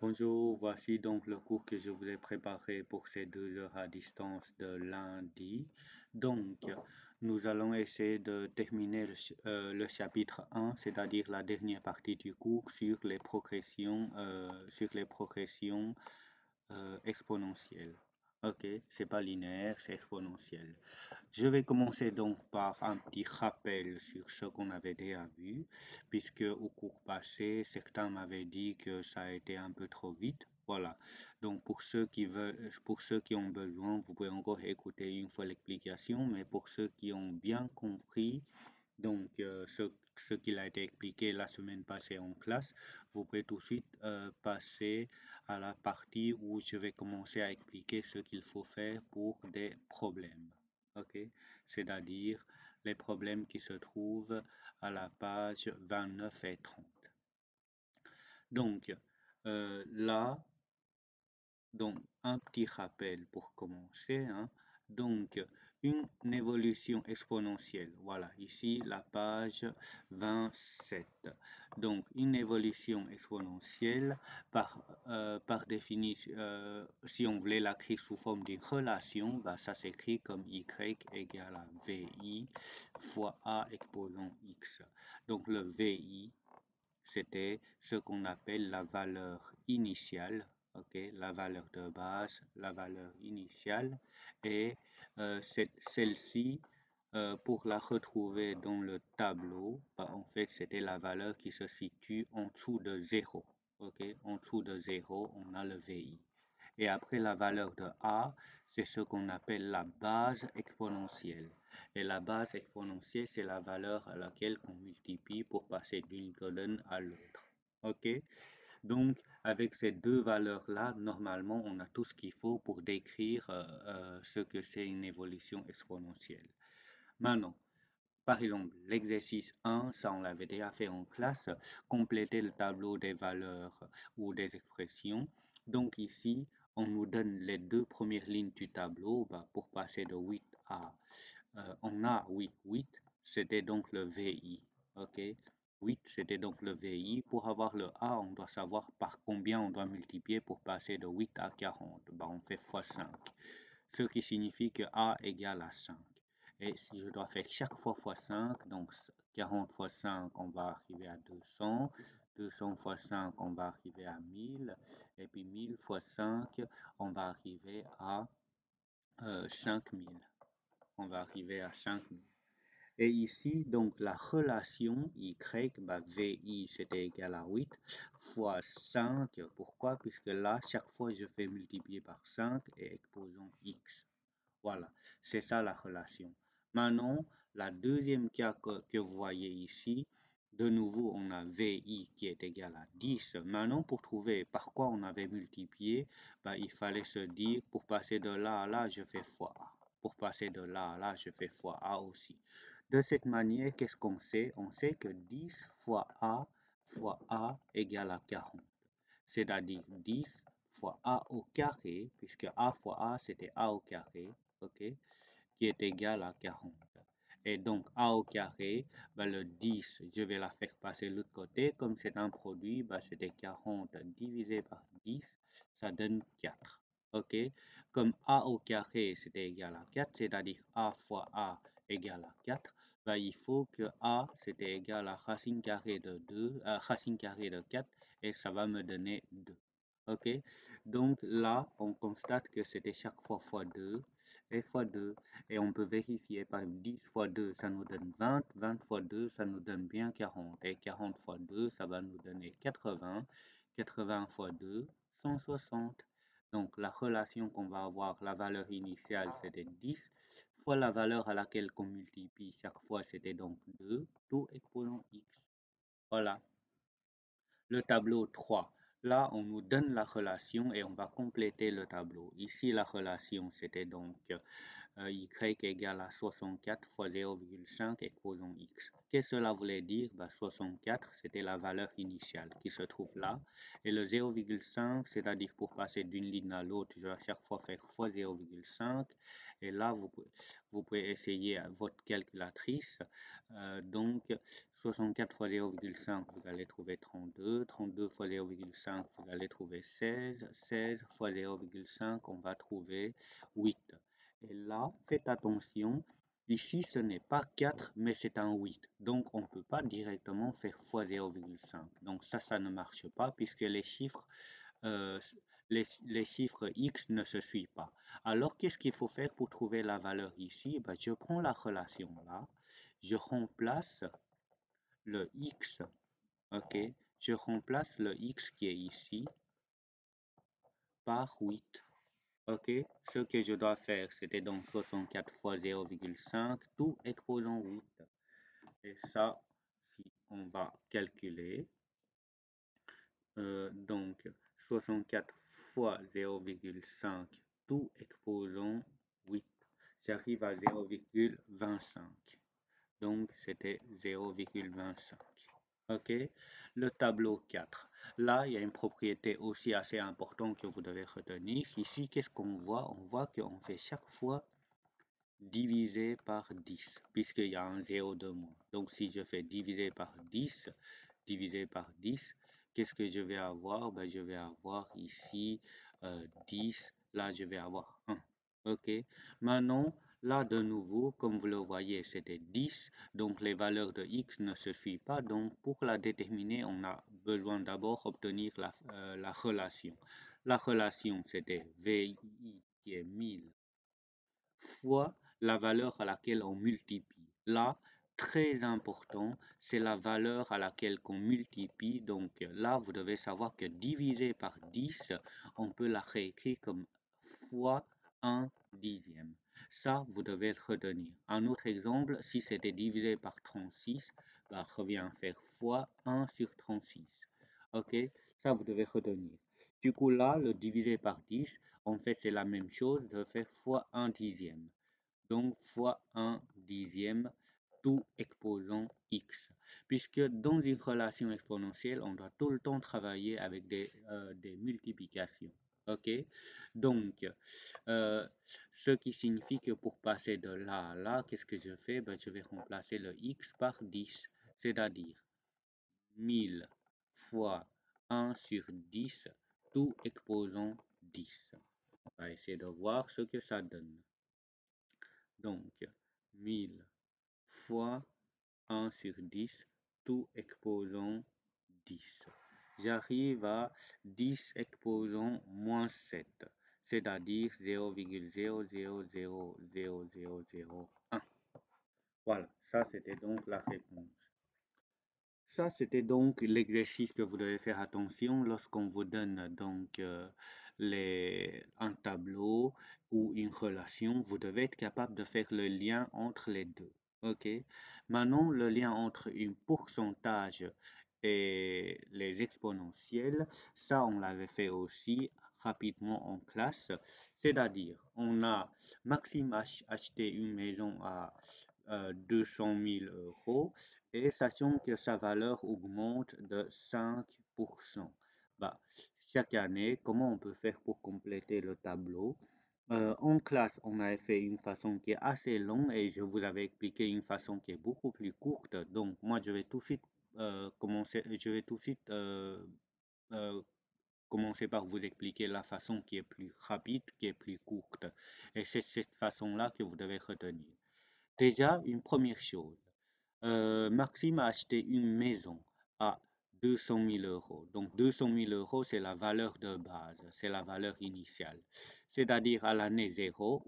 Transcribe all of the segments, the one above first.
Bonjour, voici donc le cours que je vous ai préparé pour ces 2 heures à distance de lundi. Donc, nous allons essayer de terminer le chapitre 1, c'est-à-dire la dernière partie du cours sur les progressions exponentielles. Ok, c'est pas linéaire, c'est exponentiel. Je vais commencer donc par un petit rappel sur ce qu'on avait déjà vu, puisque au cours passé, certains m'avaient dit que ça a été un peu trop vite. Voilà. Donc pour ceux qui ont besoin, vous pouvez encore écouter une fois l'explication, mais pour ceux qui ont bien compris, donc ce qu'il a été expliqué la semaine passée en classe, vous pouvez tout de suite passer à la partie où je vais commencer à expliquer ce qu'il faut faire pour des problèmes. OK? C'est-à-dire les problèmes qui se trouvent à la page 29 et 30. Donc, là, donc, un petit rappel pour commencer, hein. Donc, une évolution exponentielle. Voilà, ici, la page 27. Donc, une évolution exponentielle, par définition, si on voulait l'écrire sous forme d'une relation, bah, ça s'écrit comme y égale à vi fois a exposant x. Donc, le vi, c'était ce qu'on appelle la valeur initiale, ok, la valeur de base, la valeur initiale, et celle-ci, pour la retrouver dans le tableau, bah, en fait, c'était la valeur qui se situe en dessous de 0. Ok, en dessous de 0, on a le VI. Et après la valeur de A, c'est ce qu'on appelle la base exponentielle. Et la base exponentielle, c'est la valeur à laquelle on multiplie pour passer d'une colonne à l'autre. OK? Donc, avec ces deux valeurs-là, normalement, on a tout ce qu'il faut pour décrire ce que c'est une évolution exponentielle. Maintenant, par exemple, l'exercice 1, ça on l'avait déjà fait en classe, compléter le tableau des valeurs ou des expressions. Donc ici, on nous donne les deux premières lignes du tableau bah, pour passer de 8 à... on a 8, c'était donc le VI. OK? 8, c'était donc le VI. Pour avoir le A, on doit savoir par combien on doit multiplier pour passer de 8 à 40. Bah, on fait x 5. Ce qui signifie que A égale à 5. Et si je dois faire chaque fois x 5, donc 40 x 5, on va arriver à 200. 200 x 5, on va arriver à 1000. Et puis 1000 x 5, on va arriver à 5000. On va arriver à 5000. Et ici, donc, la relation Y, bah, VI, c'était égal à 8 fois 5. Pourquoi? Puisque là, chaque fois, je fais multiplier par 5 et exposons X. Voilà, c'est ça la relation. Maintenant, la deuxième cas que vous voyez ici, de nouveau, on a VI qui est égal à 10. Maintenant, pour trouver par quoi on avait multiplié, bah, il fallait se dire, pour passer de là à là, je fais fois A. Pour passer de là à là, je fais fois A aussi. De cette manière, qu'est-ce qu'on sait? On sait que 10 fois A égale à 40. C'est-à-dire 10 fois A au carré, puisque A fois A, c'était A au carré, ok, qui est égal à 40. Et donc, A au carré, bah, le 10, je vais la faire passer de l'autre côté. Comme c'est un produit, bah, c'était 40 divisé par 10, ça donne 4. OK? Comme A au carré, c'était égal à 4, c'est-à-dire A fois A égale à 4, bah, il faut que A, c'était égal à racine carrée de 2, racine carrée de 4, et ça va me donner 2. OK? Donc là, on constate que c'était chaque fois fois 2 et fois 2. Et on peut vérifier par 10 fois 2, ça nous donne 20. 20 fois 2, ça nous donne bien 40. Et 40 fois 2, ça va nous donner 80. 80 fois 2, 160. Donc la relation qu'on va avoir, la valeur initiale, c'était 10, fois la valeur à laquelle on multiplie chaque fois, c'était donc 2, tout exposant x. Voilà. Le tableau 3. Là, on nous donne la relation et on va compléter le tableau. Ici, la relation, c'était donc y égale à 64 fois 0,5 exposant x. Qu'est-ce que cela voulait dire? 64, c'était la valeur initiale qui se trouve là. Et le 0,5, c'est-à-dire pour passer d'une ligne à l'autre, je vais à chaque fois faire fois 0,5. Et là, vous pouvez essayer votre calculatrice. Donc, 64 fois 0,5, vous allez trouver 32. 32 fois 0,5, vous allez trouver 16. 16 fois 0,5, on va trouver 8. Et là, faites attention, ici ce n'est pas 4, mais c'est un 8. Donc on ne peut pas directement faire fois 0,5. Donc ça ne marche pas puisque euh, les chiffres x ne se suivent pas. Alors qu'est-ce qu'il faut faire pour trouver la valeur ici? Je prends la relation là, je remplace le x, ok? Je remplace le x qui est ici par 8. Ok, ce que je dois faire, c'était donc 64 fois 0,5, tout exposant 8. Et ça, si on va calculer, donc 64 fois 0,5, tout exposant 8, j'arrive à 0,25. Donc, c'était 0,25. OK? Le tableau 4. Là, il y a une propriété aussi assez importante que vous devez retenir. Ici, qu'est-ce qu'on voit? On voit qu'on fait chaque fois diviser par 10, puisqu'il y a un 0 de moins. Donc, si je fais diviser par 10, qu'est-ce que je vais avoir? Je vais avoir ici 10. Là, je vais avoir 1. OK? Maintenant, là, de nouveau, comme vous le voyez, c'était 10. Donc, les valeurs de x ne se suivent pas. Donc, pour la déterminer, on a besoin d'abord obtenir la relation. La relation, c'était VI qui est 1000 fois la valeur à laquelle on multiplie. Là, très important, c'est la valeur à laquelle on multiplie. Donc là, vous devez savoir que divisé par 10, on peut la réécrire comme fois 1 dixième. Ça, vous devez le retenir. Un autre exemple, si c'était divisé par 36, revient à faire fois 1 sur 36. OK? Ça, vous devez retenir. Du coup, là, le divisé par 10, en fait, c'est la même chose de faire fois 1 dixième. Donc, fois 1 dixième, tout exposant x. Puisque dans une relation exponentielle, on doit tout le temps travailler avec des multiplications. OK? Donc, ce qui signifie que pour passer de là à là, qu'est-ce que je fais? Je vais remplacer le x par 10, c'est-à-dire 1000 fois 1 sur 10, tout exposant 10. On va essayer de voir ce que ça donne. Donc, 1000 fois 1 sur 10, tout exposant 10. J'arrive à 10 exposant moins 7, c'est-à-dire 0,00000001. Voilà, ça c'était donc la réponse. Ça, c'était donc l'exercice que vous devez faire attention lorsqu'on vous donne donc un tableau ou une relation. Vous devez être capable de faire le lien entre les deux. OK? Maintenant, le lien entre un pourcentage et les exponentielles, ça, on l'avait fait aussi rapidement en classe. C'est-à-dire, on a Maxime acheté une maison à 200 000 euros et sachant que sa valeur augmente de 5%. Chaque année, comment on peut faire pour compléter le tableau? En classe, on avait fait une façon qui est assez longue et je vous avais expliqué une façon qui est beaucoup plus courte. Donc, moi, je vais tout de suite euh, commencer par vous expliquer la façon qui est plus rapide, qui est plus courte. Et c'est cette façon-là que vous devez retenir. Déjà, une première chose, Maxime a acheté une maison à 200 000 euros. Donc 200 000 euros, c'est la valeur de base, c'est la valeur initiale. C'est-à-dire à l'année 0,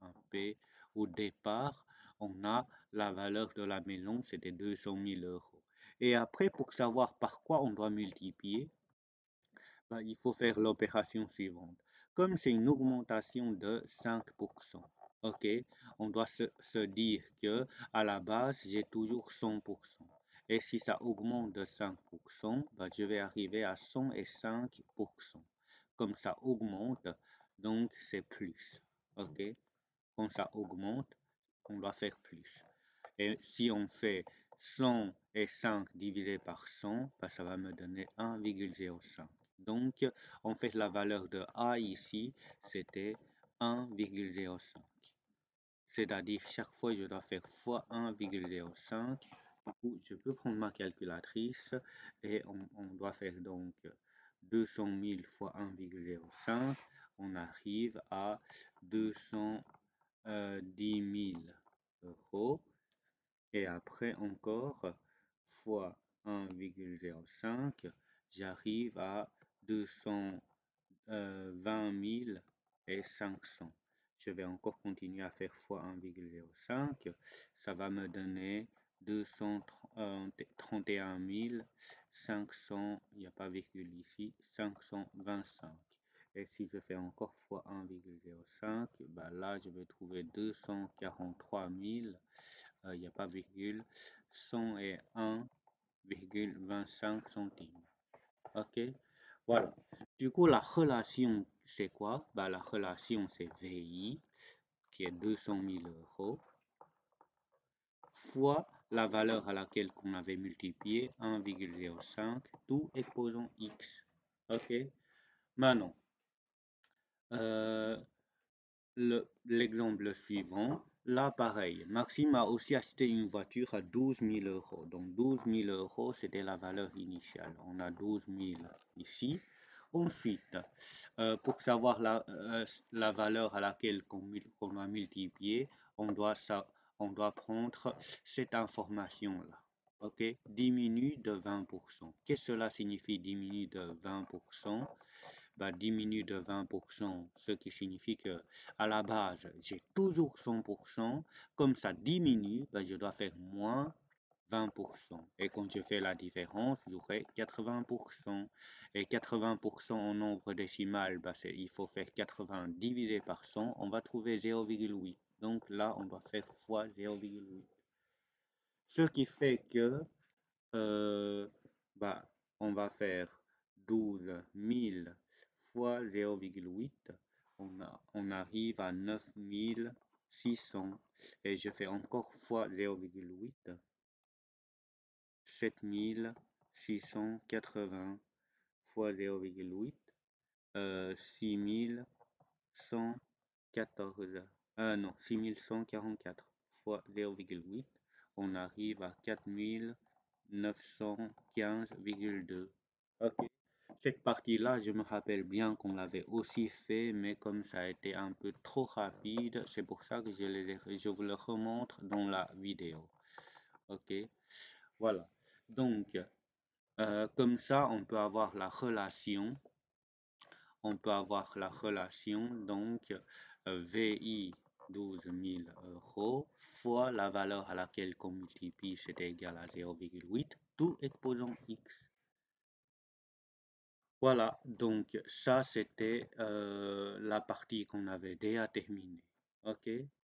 un P, au départ, on a la valeur de la maison, c'était 200 000 euros. Et après, pour savoir par quoi on doit multiplier, il faut faire l'opération suivante. Comme c'est une augmentation de 5%, ok, on doit se dire que à la base, j'ai toujours 100%. Et si ça augmente de 5%, je vais arriver à 105%. comme ça augmente, donc c'est plus. OK? Quand ça augmente, on doit faire plus. Et si on fait 105 divisé par 100, bah, ça va me donner 1,05. Donc, en fait, la valeur de A ici, c'était 1,05. C'est-à-dire, chaque fois, je dois faire fois 1,05. Du coup, je peux prendre ma calculatrice et on doit faire donc 200 000 fois 1,05. On arrive à 210 000 euros. Et après encore, fois 1,05, j'arrive à 220 500. Je vais encore continuer à faire fois 1,05. Ça va me donner 231 500, il n'y a pas virgule ici, 525. Et si je fais encore fois 1,05, bah là, je vais trouver 243 000, il n'y a pas virgule, 101,25 centimes. OK? Voilà. Du coup, la relation, c'est quoi? Bah, la relation, c'est VI, qui est 200 000 euros, fois la valeur à laquelle on avait multiplié, 1,05, tout exposant X. OK? Maintenant, l'exemple suivant, là, pareil. Maxime a aussi acheté une voiture à 12 000 euros. Donc, 12 000 euros, c'était la valeur initiale. On a 12 000 ici. Ensuite, pour savoir la valeur à laquelle on va multiplier, on doit prendre cette information-là. OK? Diminue de 20%. Qu'est-ce que cela signifie diminue de 20%? Bah, diminue de 20%, ce qui signifie que à la base, j'ai toujours 100%. Comme ça diminue, bah, je dois faire moins 20%. Et quand je fais la différence, j'aurai 80%. Et 80% en nombre décimal, bah, il faut faire 80 divisé par 100. On va trouver 0,8. Donc là, on doit faire fois 0,8. Ce qui fait que bah, on va faire 12 000 fois 0,8. On arrive à 9 600. Et je fais encore fois 0,8. 7 680 fois 0,8. 6 114. Non, 6144 fois 0,8. On arrive à 4 915,2. Ok. Cette partie-là, je me rappelle bien qu'on l'avait aussi fait, mais comme ça a été un peu trop rapide, c'est pour ça que je vous le remontre dans la vidéo. Ok. Voilà. Donc, comme ça, on peut avoir la relation. On peut avoir la relation, donc, VI 12 000 euros fois la valeur à laquelle on multiplie, c'est égal à 0,8, tout exposant X. Voilà, donc ça c'était la partie qu'on avait déjà terminée. OK?